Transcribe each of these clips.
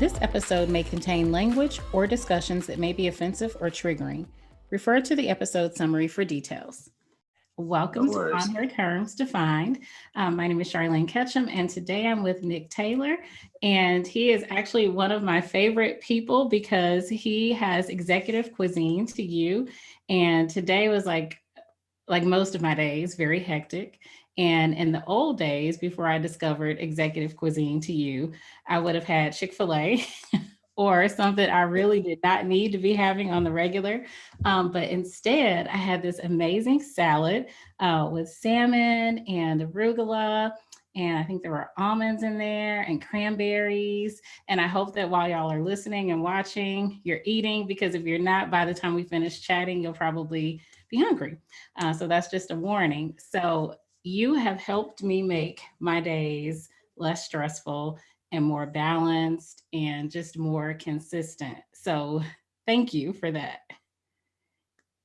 This episode may contain language or discussions that may be offensive or triggering. Refer to the episode summary for details. Welcome to On Her Terms Defined. My name is Charlene Ketchum, and today I'm with Nick Taylor. And he is actually one of my favorite people because he has Executive Cuisine to you. And today was like most of my days, very hectic. And in the old days, before I discovered Executive Cuisine to you, I would have had Chick-fil-A or something I really did not need to be having on the regular. But instead, I had this amazing salad with salmon and arugula. And I think there were almonds in there and cranberries. And I hope that while y'all are listening and watching, you're eating, because if you're not, by the time we finish chatting, you'll probably be hungry. So that's just a warning. So you have helped me make my days less stressful and more balanced and just more consistent. So thank you for that.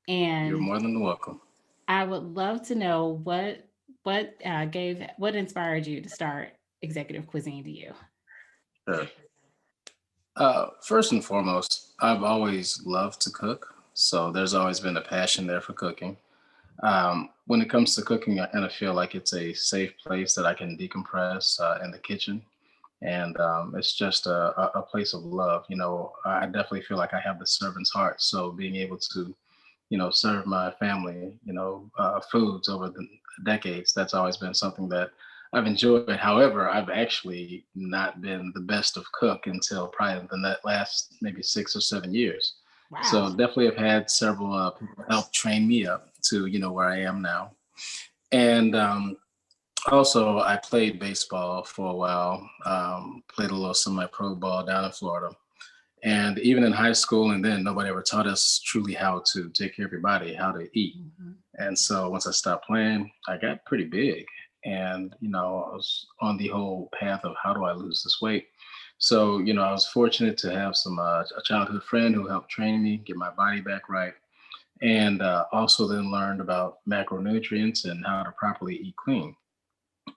And you're more than welcome. I would love to know what inspired you to start Executive Cuisine to you. Sure. First and foremost, I've always loved to cook. So there's always been a passion there for cooking. When it comes to cooking, I kind of feel like it's a safe place that I can decompress in the kitchen. And it's just a place of love. I definitely feel like I have the servant's heart. So being able to, serve my family, foods over the decades, that's always been something that I've enjoyed. However, I've actually not been the best of cook until probably the last maybe 6 or 7 years. So Wow. definitely have had several people help train me up to, where I am now. And also, I played baseball for a while, played a little semi-pro ball down in Florida. And even in high school, and then nobody ever taught us truly how to take care of your body, how to eat. Mhm. And so once I stopped playing, I got pretty big. And, I was on the whole path of how do I lose this weight? So, I was fortunate to have a childhood friend who helped train me, get my body back right. And also then learned about macronutrients and how to properly eat clean.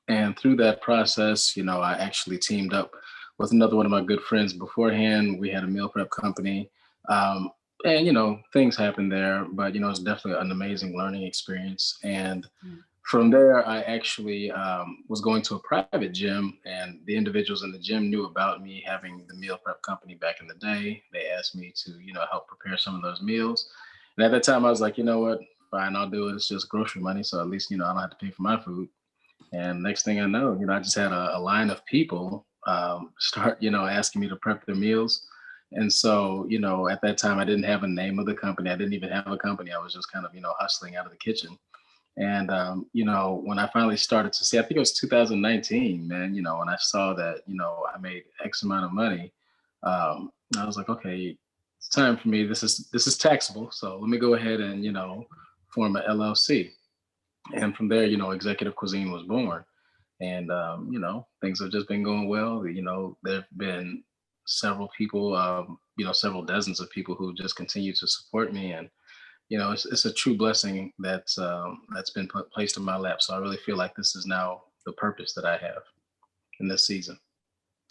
And through that process, I actually teamed up with another one of my good friends beforehand. We had a meal prep company. Um, and, things happened there, but, it's definitely an amazing learning experience. And Mm. from there, I actually was going to a private gym, and the individuals in the gym knew about me having the meal prep company back in the day. They asked me to, help prepare some of those meals. And at that time, I was like, you know what? Fine, I'll do it. It's just grocery money. So at least, I don't have to pay for my food. And next thing I know, I just had a line of people start, asking me to prep their meals. And so, at that time, I didn't have a name of the company. I didn't even have a company. I was just kind of, hustling out of the kitchen. And, when I finally started to see, I think it was 2019, man, when I saw that, I made X amount of money, I was like, okay, it's time for me. This is taxable. So let me go ahead and, form a LLC. And from there, Executive Cuisine was born. And, things have just been going well. There have been several people, several dozens of people who just continue to support me. And, it's a true blessing that's been placed in my lap. So I really feel like this is now the purpose that I have in this season.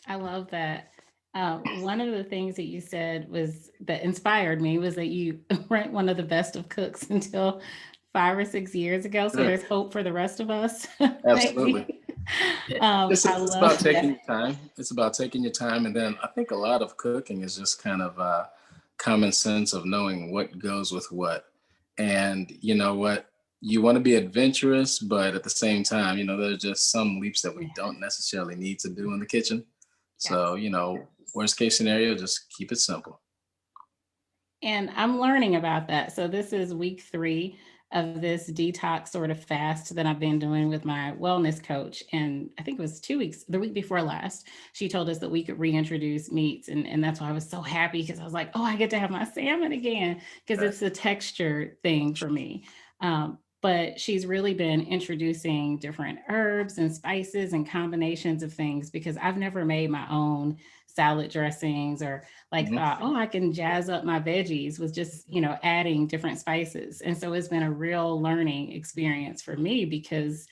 I love that. One of the things that you said was that inspired me was that you weren't one of the best of cooks until 5 or 6 years ago. So Sure. there's hope for the rest of us, Absolutely. maybe. I It's love about taking that. your time. It's about taking your time. And then I think a lot of cooking is just kind of common sense of knowing what goes with what. And you know what? You want to be adventurous, but at the same time, there's just some leaps that we Yeah. don't necessarily need to do in the kitchen. So, Yes. worst case scenario, just keep it simple. And I'm learning about that. So this is week 3 of this detox sort of fast that I've been doing with my wellness coach. And I think it was 2 weeks, the week before last, she told us that we could reintroduce meats. And that's why I was so happy, because I was like, oh, I get to have my salmon again, because Right. it's a texture thing for me. But she's really been introducing different herbs and spices and combinations of things, because I've never made my own salad dressings, or like Mhm. thought, oh, I can jazz up my veggies with just, adding different spices. And so it's been a real learning experience for me, because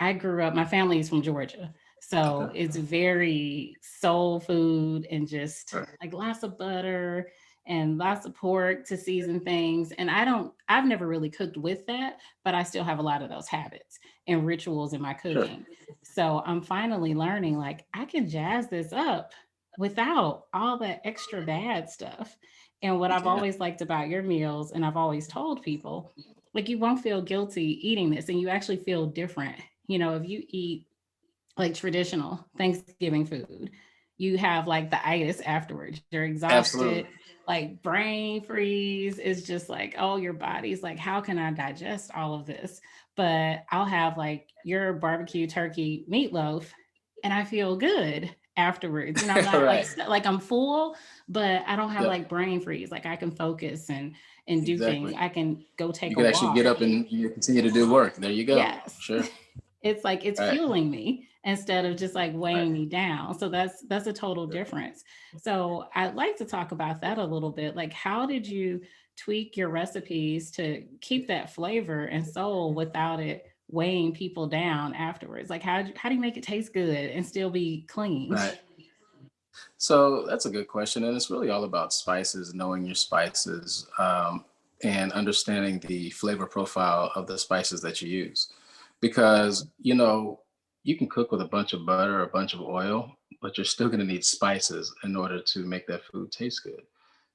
I grew up, my family is from Georgia. So Okay. it's very soul food and just Sure. like lots of butter and lots of pork to season things. And I've never really cooked with that, but I still have a lot of those habits and rituals in my Sure. cooking. So I'm finally learning like I can jazz this up without all that extra bad stuff. And what You I've can. always liked about your meals, and I've always told people, like you won't feel guilty eating this and you actually feel different. You know, if you eat like traditional Thanksgiving food, you have like the itis afterwards. You're exhausted, Absolutely. like brain freeze. Is just like, oh, your body's like, how can I digest all of this? But I'll have like your barbecue turkey meatloaf and I feel good afterwards. You know, I'm not like Right. like I'm full, but I don't have Yep. like brain freeze. Like I can focus and do things. Exactly. I can go You take a could actually get walk. up and you continue to do work. There you go. Yes. Sure. It's like it's All right. fueling me instead of just like All right. weighing me down. So that's a total Sure. difference. So I'd like to talk about that a little bit. Like how did you tweak your recipes to keep that flavor and soul without it weighing people down afterwards? Like how do you make it taste good and still be clean? Right. So that's a good question. And it's really all about spices, knowing your spices, and understanding the flavor profile of the spices that you use. Because, you can cook with a bunch of butter or a bunch of oil, but you're still going to need spices in order to make that food taste good.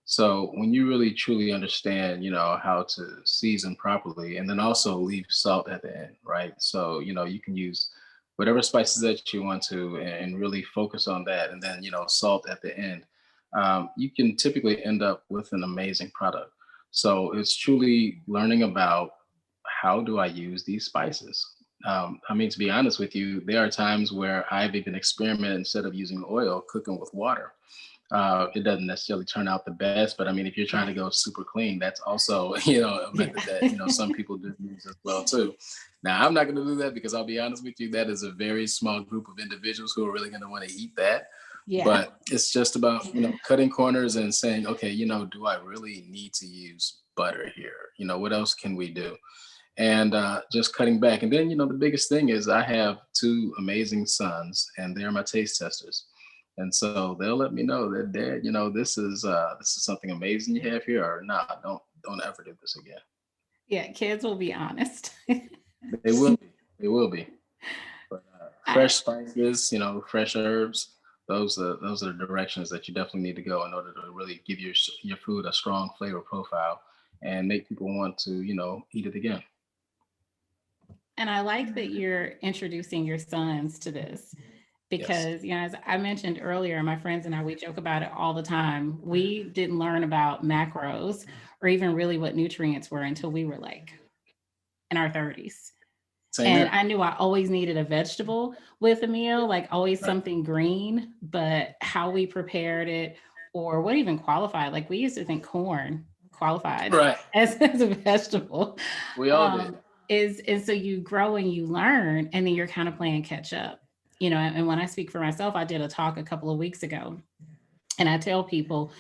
So when you really truly understand, how to season properly and then also leave salt at the end, right? So, you can use whatever spices that you want to and really focus on that. And then, salt at the end. You can typically end up with an amazing product. So it's truly learning about how do I use these spices? I mean, to be honest with you, there are times where I've even experimented instead of using oil, cooking with water. It doesn't necessarily turn out the best, but I mean, if you're trying to go super clean, that's also, a Yeah. method that, some people do use as well too. Now, I'm not going to do that because I'll be honest with you, that is a very small group of individuals who are really going to want to eat that. Yeah. But it's just about, cutting corners and saying, okay, do I really need to use butter here? What else can we do? And just cutting back. And then, the biggest thing is I have two amazing sons, and they're my taste testers. And so they'll let me know that, Dad, this is something amazing you have here, or nah, don't ever do this again. Yeah, kids will be honest. They will be. They will be. But I fresh spices, fresh herbs. Those are the directions that you definitely need to go in order to really give your food a strong flavor profile and make people want to eat it again. And I like that you're introducing your sons to this Yes. because, as I mentioned earlier, my friends and I, we joke about it all the time. We didn't learn about macros or even really what nutrients were until we were like in our 30s. Same And here. I knew I always needed a vegetable with a meal, like always Right. something green, but how we prepared it or what even qualified, like we used to think corn qualified Right. as a vegetable. We all did. Is so you grow and you learn, and then you're kind of playing catch up. And when I speak for myself, I did a talk a couple of weeks ago, and I tell people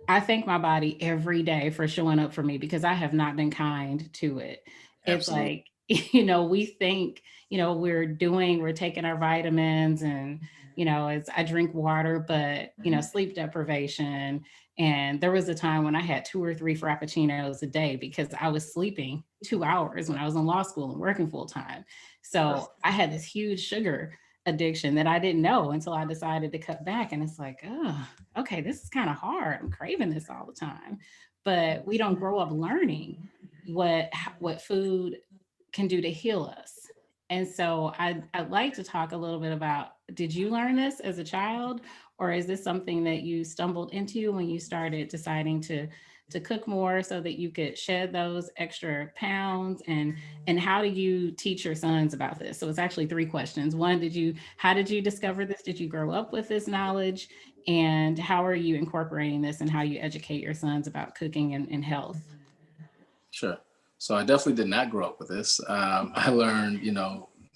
I thank my body every day for showing up for me because I have not been kind to it. It's Absolutely. like, we think, we're taking our vitamins and, as I drink water, but, sleep deprivation. And there was a time when I had 2 or 3 Frappuccinos a day because I was sleeping 2 hours when I was in law school and working full time. Sure. So I had this huge sugar addiction that I didn't know until I decided to cut back. And it's like, oh, okay, this is kind of hard. I'm craving this all the time. But we don't grow up learning what food can do to heal us. And so I'd like to talk a little bit about, did you learn this as a child, or is this something that you stumbled into when you started deciding to cook more so that you could shed those extra pounds? And how do you teach your sons about this? So it's actually 3 questions. One, how did you discover this? Did you grow up with this knowledge? And how are you incorporating this and how you educate your sons about cooking and health? Sure. So I definitely did not grow up with this. I learned,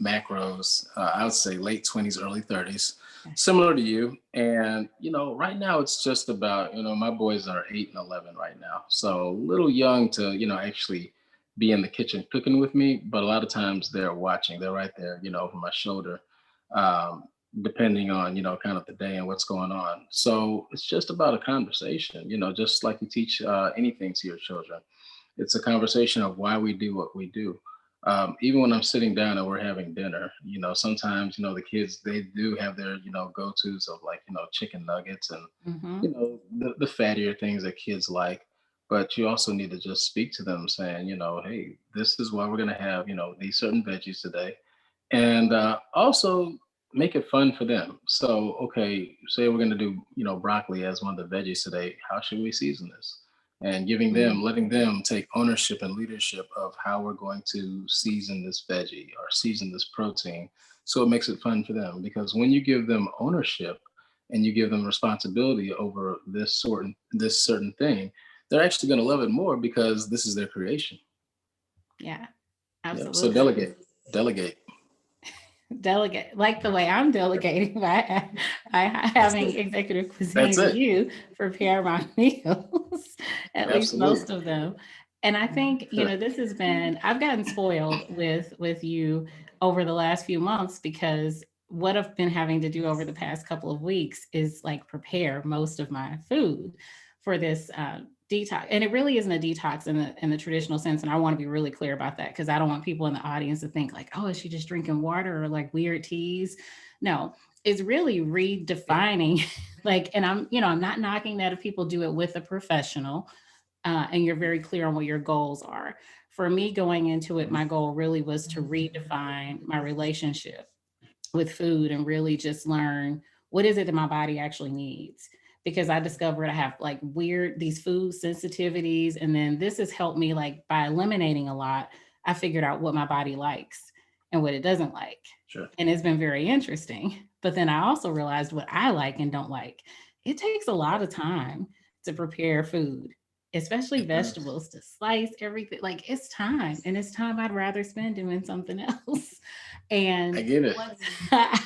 macros, I would say late 20s, early 30s, Okay. similar to you. And, right now it's just about, my boys are 8 and 11 right now. So a little young to, actually be in the kitchen cooking with me. But a lot of times they're watching, they're right there, over my shoulder. Um, depending on, kind of the day and what's going on. So it's just about a conversation, just like you teach anything to your children. It's a conversation of why we do what we do. Even when I'm sitting down and we're having dinner, sometimes, the kids, they do have their, go-tos of like, chicken nuggets and, Hmm. the fattier things that kids like. But you also need to just speak to them saying, hey, this is why we're going to have, these certain veggies today. And also make it fun for them. So, okay, say we're going to do, broccoli as one of the veggies today. How should we season this? And letting them take ownership and leadership of how we're going to season this veggie or season this protein. So it makes it fun for them, because when you give them ownership and you give them responsibility over this certain thing, they're actually going to love it more because this is their creation. Yeah, Yep. So absolutely. delegate. Delegate, like the way I'm delegating by having executive That's cuisine to it. you prepare my meals, at least most Absolutely. of them. And I think, Sure. this has been, I've gotten spoiled with you over the last few months, because what I've been having to do over the past couple of weeks is like prepare most of my food for this detox. And it really isn't a detox in the traditional sense. And I want to be really clear about that, because I don't want people in the audience to think like, oh, is she just drinking water or like weird teas? No, it's really redefining. Like, and I'm not knocking that if people do it with a professional, and you're very clear on what your goals are. For me, going into it, my goal really was to redefine my relationship with food and really just learn what is it that my body actually needs, because I discovered I have like weird these food sensitivities, and then this has helped me, like, by eliminating a lot. I figured out what my body likes and what it doesn't like, Sure. and it's been very interesting. But then I also realized what I like and don't like. It takes a lot of time to prepare food, especially It does. vegetables, to slice everything. Like, it's time, and it's time I'd rather spend doing something else. I And get it. once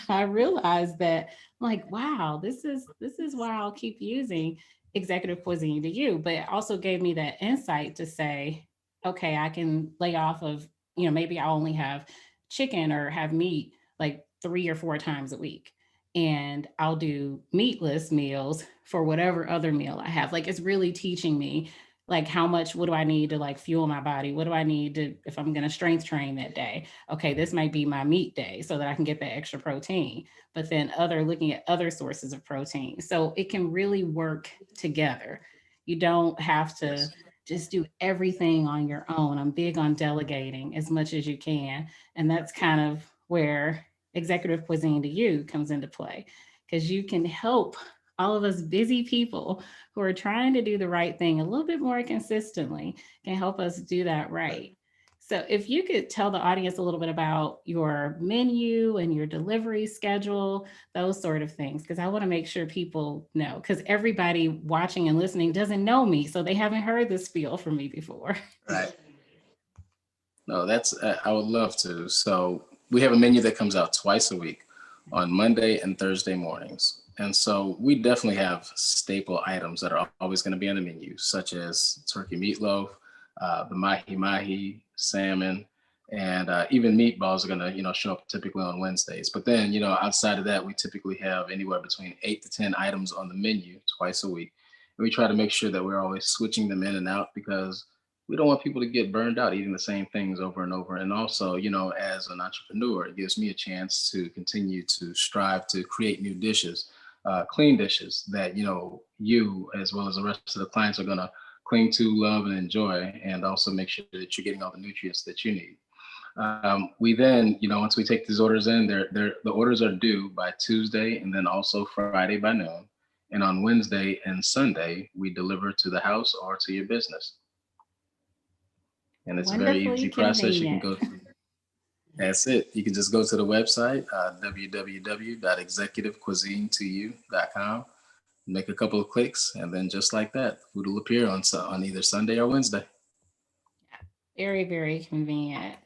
I realized that, like, wow, this is why I'll keep using executive cuisine to you. But it also gave me that insight to say, okay, I can lay off of, maybe I only have chicken or have meat like 3 or 4 times a week. And I'll do meatless meals for whatever other meal I have. Like, it's really teaching me, like, how much, what do I need to like fuel my body? What do I need to, if I'm going to strength train that day? Okay, this might be my meat day so that I can get that extra protein, but then looking at other sources of protein. So it can really work together. You don't have to Yes. just do everything on your own. I'm big on delegating as much as you can. And that's kind of where executive cuisine to you comes into play, because you can help all of us busy people who are trying to do the right thing a little bit more consistently, can help us do that right. So, if you could tell the audience a little bit about your menu and your delivery schedule, those sort of things, because I want to make sure people know, because everybody watching and listening doesn't know me. So, they haven't heard this spiel from me before. Right. No, I would love to. So we have a menu that comes out twice a week on Monday and Thursday mornings. And so we definitely have staple items that are always going to be on the menu, such as turkey meatloaf, the mahi mahi, salmon, and even meatballs are going to, show up typically on Wednesdays. But then, outside of that, we typically have anywhere between 8 to 10 items on the menu twice a week. And we try to make sure that we're always switching them in and out, because we don't want people to get burned out eating the same things over and over. And also, as an entrepreneur, it gives me a chance to continue to strive to create new dishes, clean dishes that, you as well as the rest of the clients are going to cling to, love, and enjoy, and also make sure that you're getting all the nutrients that you need. We then, once we take these orders in, the orders are due by Tuesday and then also Friday by noon. And on Wednesday and Sunday, we deliver to the house or to your business. And it's a very Wonderfully easy process. You can convenient. go through. That's it. You can just go to the website, www.executivecuisine2u.com, make a couple of clicks, and then just like that, food will appear on either Sunday or Wednesday. Very, very convenient.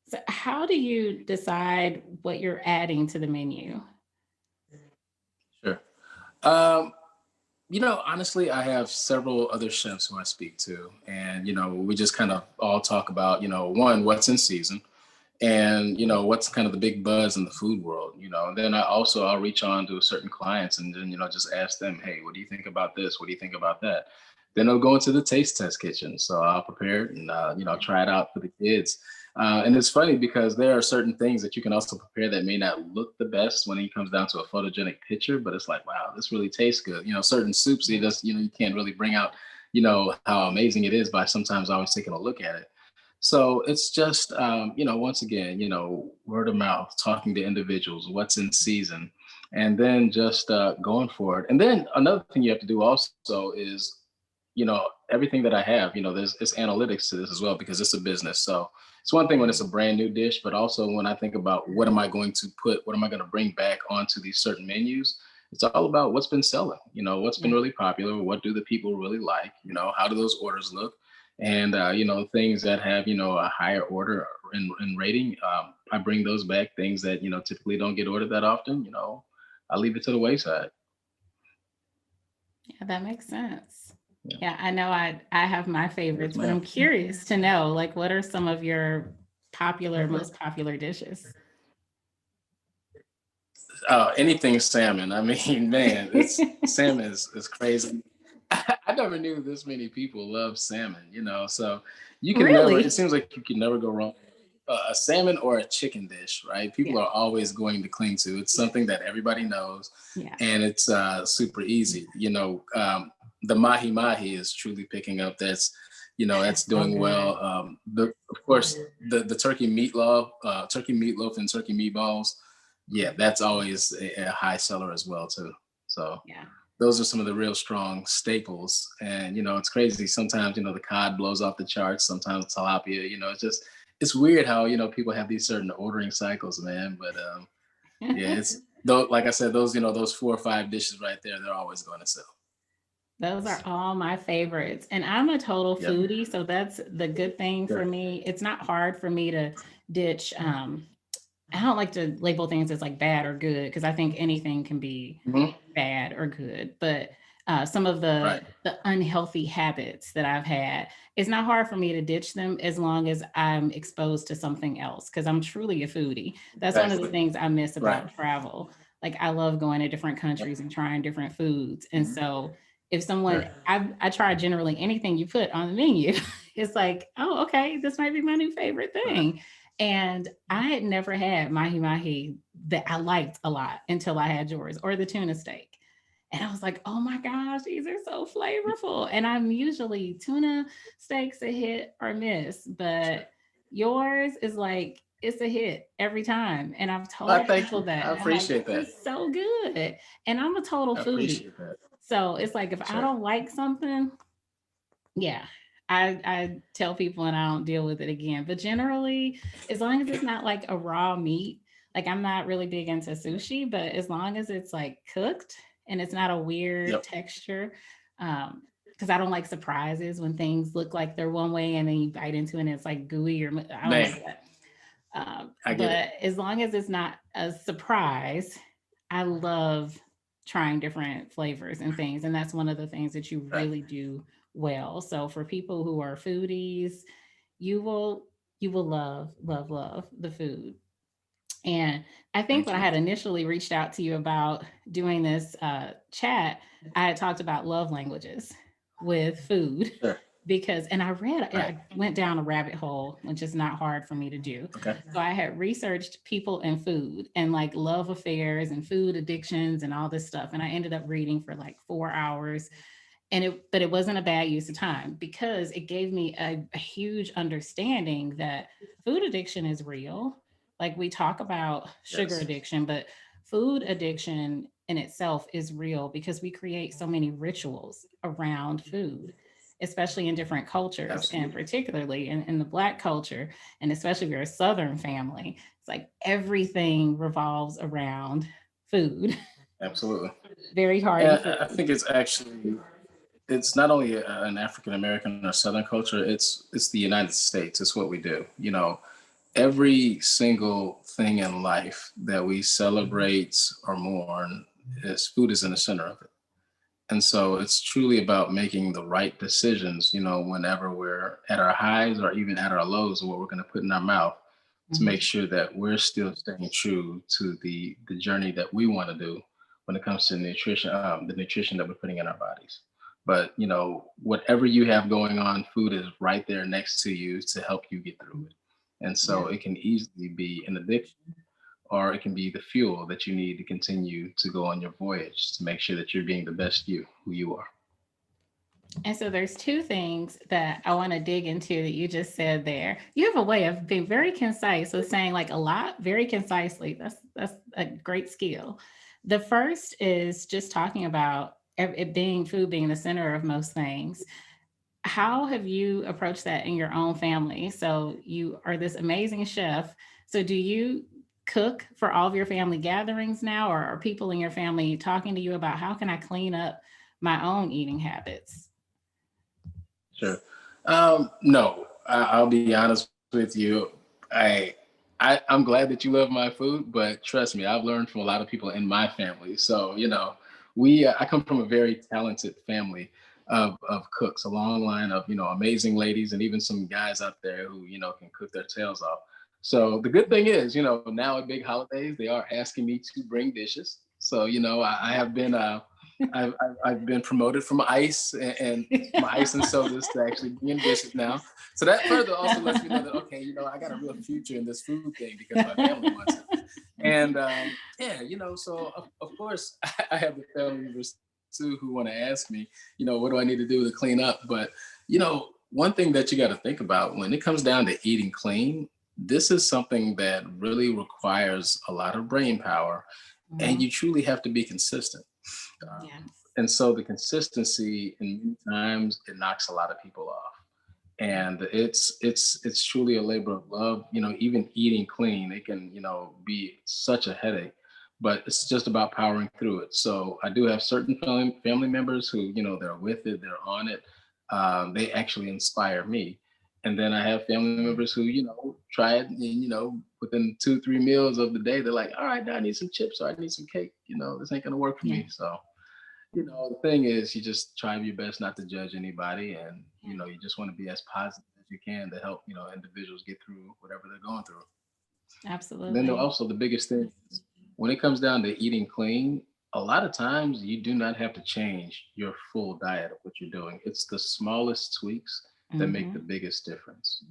So, how do you decide what you're adding to the menu? Sure. Um, honestly, I have several other chefs who I speak to, and we just kind of all talk about, one, what's in season, and what's kind of the big buzz in the food world, and then I'll reach on to certain clients and then just ask them, hey, what do you think about this, what do you think about that? Then I'll go into the taste test kitchen, so I'll prepare it and try it out for the kids. And it's funny because there are certain things that you can also prepare that may not look the best when it comes down to a photogenic picture, but it's like, wow, this really tastes good. Certain soups, you can't really bring out how amazing it is by sometimes always taking a look at it. So it's just, once again, word of mouth, talking to individuals, what's in season, and then just going for it. And then another thing you have to do also is, everything that I have, there's it's analytics to this as well because it's a business. So it's one thing when it's a brand new dish, but also when I think about what am I going to put, what am I going to bring back onto these certain menus, it's all about what's been selling, what's been really popular, what do the people really like, how do those orders look? And things that have a higher order in rating, I bring those back. Things that typically don't get ordered that often, I leave it to the wayside. Yeah, that makes sense. Yeah, I know I have my favorites, but I'm curious to know, like, what are some of your most popular dishes? Anything salmon. I mean, man, salmon is crazy. I never knew this many people love salmon, so you can never, it Really? seems like you can never go wrong. A salmon or a chicken dish, right? People Yeah. are always going to cling to. It's something that everybody knows, Yeah. and it's super easy. The mahi mahi is truly picking up. That's So doing good. well. Of course, the turkey meatloaf and turkey meatballs. Yeah, that's always a high seller as well too. So Yeah. those are some of the real strong staples. And it's crazy. Sometimes the cod blows off the charts. Sometimes tilapia. It's weird how people have these certain ordering cycles, man. But yeah, it's though, like I said, those 4 or 5 dishes right there, they're always going to sell. Those are all my favorites. And I'm a total Yep. foodie, so that's the good thing for Sure. me. It's not hard for me to ditch. I don't like to label things as like bad or good because I think anything can be Mhm. bad or good. But some of Right. the unhealthy habits that I've had, it's not hard for me to ditch them as long as I'm exposed to something else because I'm truly a foodie. That's one of the Exactly. things I miss Right. about travel. Like I love going to different Yep. countries and trying different foods. And so if Sure. I try generally anything you put on the menu, it's like, oh, okay, this might be my new favorite Right. thing. And I had never had mahi mahi that I liked a lot until I had yours or the tuna steak. And I was like, oh my gosh, these are so flavorful. And I'm usually tuna steaks a hit or miss, Sure. but yours is like, it's a hit every time. And I've Well, told thank people you. I that. I'm like, appreciate this that. is so good. And I'm a total I foodie. appreciate that. So it's like if I Sure. don't like something, yeah, I tell people and I don't deal with it again. But generally, as long as it's not like a raw meat, like I'm not really big into sushi, but as long as it's like cooked and it's not a weird Yep. texture, because I don't like surprises when things look like they're one way and then you bite into it and it's like gooey or I don't Man, like that. I get it. But as long as it's not a surprise, I love trying different flavors and things. And that's one of the things that you Right. really do well. So for people who are foodies, you will love the food. And I think Thank when I you. had initially reached out to you about doing this chat, I had talked about love languages with food Sure. because, and Right. I went down a rabbit hole, which is not hard for me to do. Okay. So I had researched people and food and like love affairs and food addictions and all this stuff. And I ended up reading for like 4 hours but it wasn't a bad use of time because it gave me a huge understanding that food addiction is real. Like we talk about sugar Yes. addiction, but food addiction in itself is real because we create so many rituals around food, especially in different cultures, and Absolutely. particularly in the Black culture, and especially if you're a Southern family. It's like everything revolves around food. Absolutely. Very hearty And I food. think it's not only an African American or Southern culture. It's the United States. It's what we do. Every single thing in life that we celebrate or mourn is food is in the center of it. And so it's truly about making the right decisions, whenever we're at our highs or even at our lows of what we're going to put in our mouth. to make sure that we're still staying true to the journey that we want to do when it comes to nutrition, the nutrition that we're putting in our bodies. But whatever you have going on, food is right there next to you to help you get through it. And so Yeah. it can easily be an addiction, or it can be the fuel that you need to continue to go on your voyage to make sure that you're being the best you, who you are. And so there's two things that I want to dig into that you just said there. You have a way of being very concise with saying like a lot very concisely. That's a great skill. The first is just talking about it being food being the center of most things. How have you approached that in your own family? So you are this amazing chef. So do you cook for all of your family gatherings now, or are people in your family talking to you about how can I clean up my own eating habits? Sure. No, I'll be honest with you. I, I'm glad that you love my food, but trust me, I've learned from a lot of people in my family. So we I come from a very talented family of cooks, a long line of amazing ladies, and even some guys out there who can cook their tails off. So the good thing is, now at big holidays, they are asking me to bring dishes. So I have been I've been promoted from from ice and sodas to actually being dishes now. So that further also lets me know that okay, I got a real future in this food thing because my family wants it. And yeah, so of course I have the family members too who want to ask me, what do I need to do to clean up? But one thing that you got to think about when it comes down to eating clean, this is something that really requires a lot of brain power, and Mhm. you truly have to be consistent. Yes. And so the consistency in many times it knocks a lot of people off. And it's truly a labor of love. Even eating clean, it can be such a headache, but it's just about powering through it. So I do have certain family members who they're with it, they're on it. They actually inspire me. And then I have family members who try it, and within 2 3 meals of the day, they're like, all right, now I need some chips or I need some cake. This ain't gonna work for Yeah. me. So the thing is, you just try your best not to judge anybody, and Yeah. you just want to be as positive as you can to help individuals get through whatever they're going through. And then Absolutely. also the biggest thing is when it comes down to eating clean, a lot of times you do not have to change your full diet of what you're doing. It's the smallest tweaks that make the Hmm. biggest difference.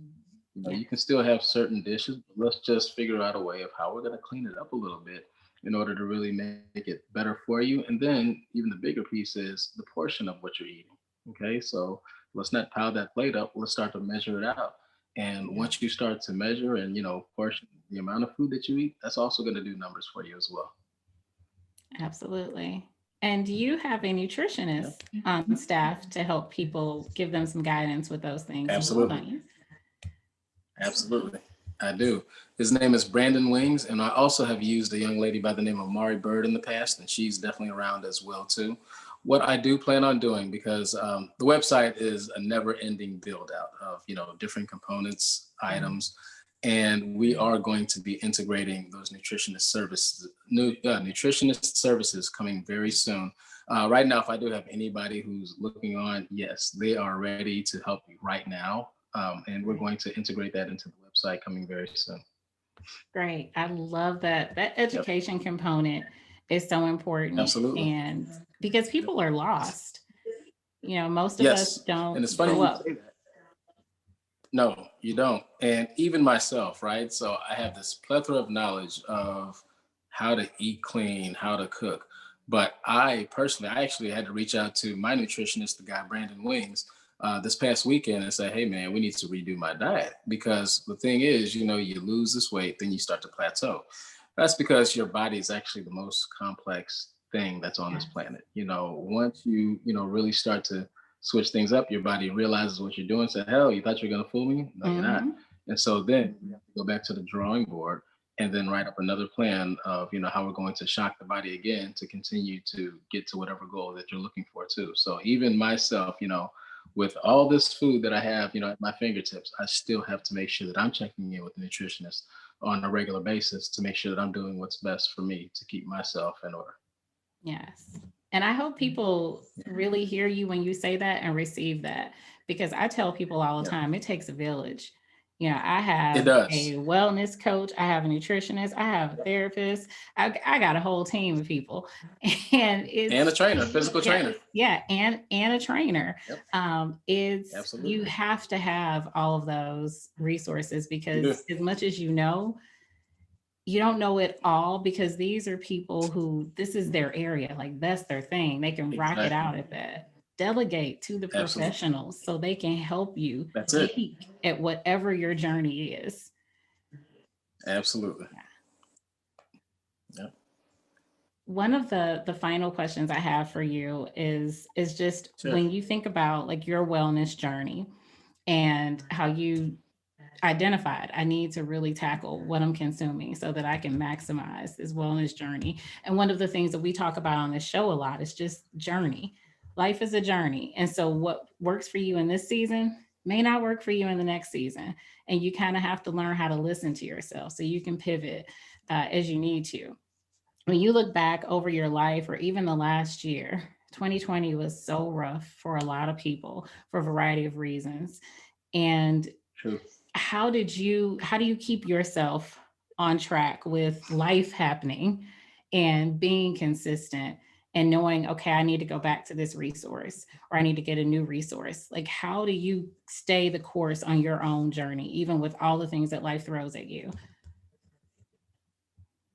You can Yes. still have certain dishes, but let's just figure out a way of how we're going to clean it up a little bit in order to really make it better for you. And then even the bigger piece is the portion of what you're eating. Okay, so let's not pile that plate up. Let's start to measure it out. And Yeah. once you start to measure and portion the amount of food that you eat, that's also going to do numbers for you as well. Absolutely. And do you have a Yeah, nutritionist on staff to help people give them some guidance with those things as well, absolutely. don't you? Absolutely. I do. His name is Brandon Wings, and I also have used a young lady by the name of Mari Bird in the past, and she's definitely around as well too. What I do plan on doing, because the website is a never-ending build-out of different components, Mhm. items, and we are going to be integrating those nutritionist services coming very soon. Right now, if I do have anybody who's looking on, yes, they are ready to help you right now, and we're Great. going to integrate that into the website coming very soon. Great. I love that. That Yep, education component is so important. absolutely. And because Yep. people are lost, most of us Yes, and don't it's funny grow you up. say that. No, you don't. And even myself, right? So I have this plethora of knowledge of how to eat clean, how to cook. But I personally, I actually had to reach out to my nutritionist, the guy Brandon Wings, this past weekend and say, hey, man, we need to redo my diet. Because the thing is, you lose this weight, then you start to plateau. That's because your body is actually the most complex thing that's on this Yes. planet. Once you really start to switch things up, your body realizes what you're doing. Say, hell, you thought you were going to fool me? No, you're not. Hmm. And so then we have to go back to the drawing board and then write up another plan of how we're going to shock the body again to continue to get to whatever goal that you're looking for too. So even myself, with all this food that I have, at my fingertips, I still have to make sure that I'm checking in with the nutritionist on a regular basis to make sure that I'm doing what's best for me to keep myself in order. Yes. And I hope people really hear you when you say that and receive that because I tell people all the Yeah. time it takes a village. You know, I It have does. a wellness coach, I have a nutritionist, I have a therapist, I got a whole team of people, and And a it's trainer, physical trainer. yeah, and a trainer. Yep, It's you absolutely. have to have all of those resources You do. because as much as you don't know it all because these are people who this is their area, like that's their thing. They can rock it Exactly. out at that. Delegate to the Absolutely. professionals so they can help you That's it. peak at whatever your journey is. Absolutely. Yeah. Yep. One of the final questions I have for you is just Sure. when you think about like your wellness journey and how you identified I need to really tackle what I'm consuming so that I can maximize this wellness journey. And one of the things that we talk about on this show a lot is just journey. Life is a journey. And so what works for you in this season may not work for you in the next season. And you kind of have to learn how to listen to yourself so you can pivot as you need to. When you look back over your life or even the last year, 2020 was so rough for a lot of people for a variety of reasons. And True. how do you keep yourself on track with life happening and being consistent and knowing, okay, I need to go back to this resource or I need to get a new resource? Like, how do you stay the course on your own journey, even with all the things that life throws at you?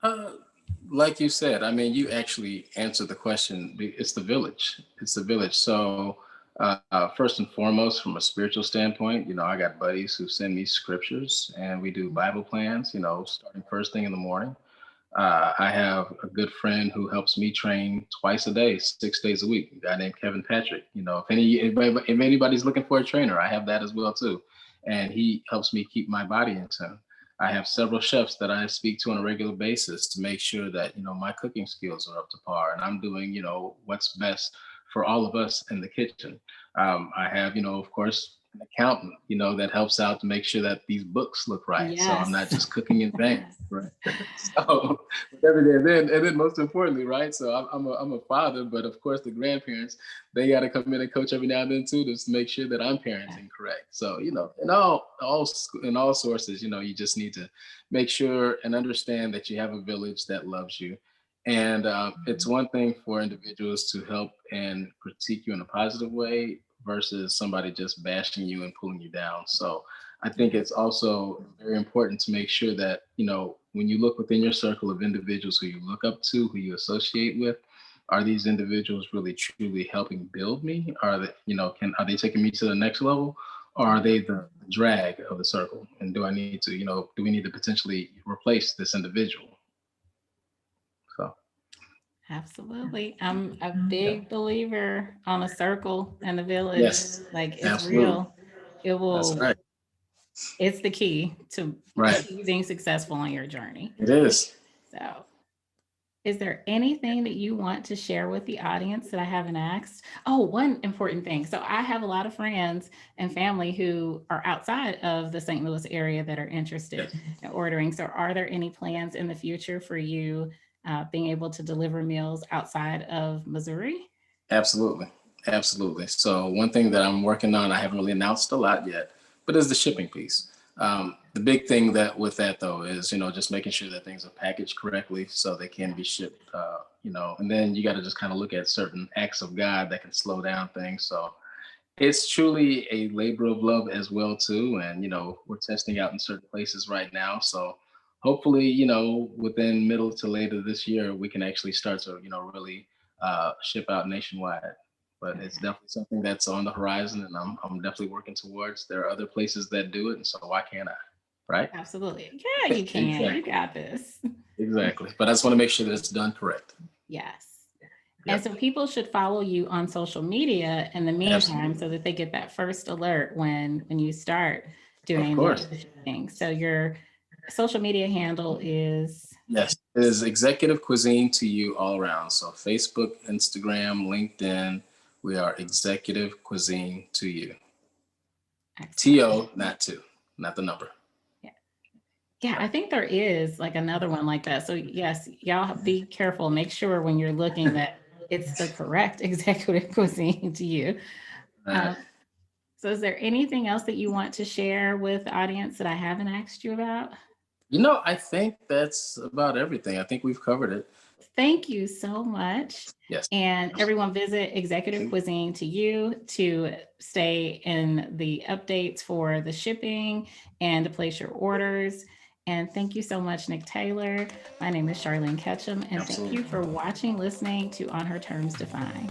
Uh, like you said, I mean, you actually answered the question. It's the village. It's the village. So, first and foremost, from a spiritual standpoint, I got buddies who send me scriptures and we do Bible plans, starting first thing in the morning. I have a good friend who helps me train twice a day, 6 days a week. A guy named Kevin Patrick. If anybody's looking for a trainer, I have that as well too, and he helps me keep my body in tune. I have several chefs that I speak to on a regular basis to make sure that my cooking skills are up to par, and I'm doing what's best for all of us in the kitchen. I have of course an accountant that helps out to make sure that these books look right, so I'm not Yes. just cooking in vain. Right. So every day, and then most importantly, right? So I'm a father, but of course the grandparents, they got to come in and coach every now and then too, just to make sure that I'm parenting correct. So in all sources, you just need to make sure and understand that you have a village that loves you. And it's one thing for individuals to help and critique you in a positive way versus somebody just bashing you and pulling you down. So I think it's also very important to make sure that, when you look within your circle of individuals who you look up to, who you associate with, are these individuals really truly helping build me? Are they, are they taking me to the next level? Or are they the drag of the circle? And do we need to potentially replace this individual? So, Absolutely. I'm a big believer on a circle and a village. yes, Like it's absolutely. real. It That's will, right. it's the key to Right. you being successful on your journey. It is. So, is there anything that you want to share with the audience that I haven't asked? Oh, one important thing. So, I have a lot of friends and family who are outside of the St. Louis area that are interested Yes. in ordering. So, are there any plans in the future for you being able to deliver meals outside of Missouri? Absolutely. Absolutely. So one thing that I'm working on, I haven't really announced a lot yet, but is the shipping piece. The big thing that with that though is, just making sure that things are packaged correctly so they can Yeah, be shipped, and then you got to just kind of look at certain acts of God that can slow down things. So it's truly a labor of love as well too, and we're testing out in certain places right now. So hopefully, within middle to later this year, we can actually start to really ship out nationwide. But it's okay. definitely something that's on the horizon, and I'm definitely working towards. There are other places that do it, and so why can't I? Right? Absolutely. Yeah, you can. You Exactly. got this. Exactly. But I just want to make sure that it's done correct. Yes. And Yep. so people should follow you on social media in the meantime Absolutely. so that they get that first alert when you start Of doing course. the shipping. So your social media handle is Yes, it is Executive Cuisine to you all around. So Facebook, Instagram, LinkedIn, we are Executive Cuisine to you. excellent. TO, not two, not the number. Yeah. Yeah, I Right. think there is like another one like that. So yes, y'all be careful. Make sure when you're looking that it's the correct executive cuisine to you. Right. Um, So is there anything else that you want to share with the audience that I haven't asked you about? I think that's about everything. I think we've covered it. Thank you so much. Yes. And everyone visit Executive Cuisine to stay in the updates for the shipping and to place your orders. And thank you so much, Nick Taylor. My name is Charlene Ketchum, and Thank you for watching, listening to On Her Terms Defined.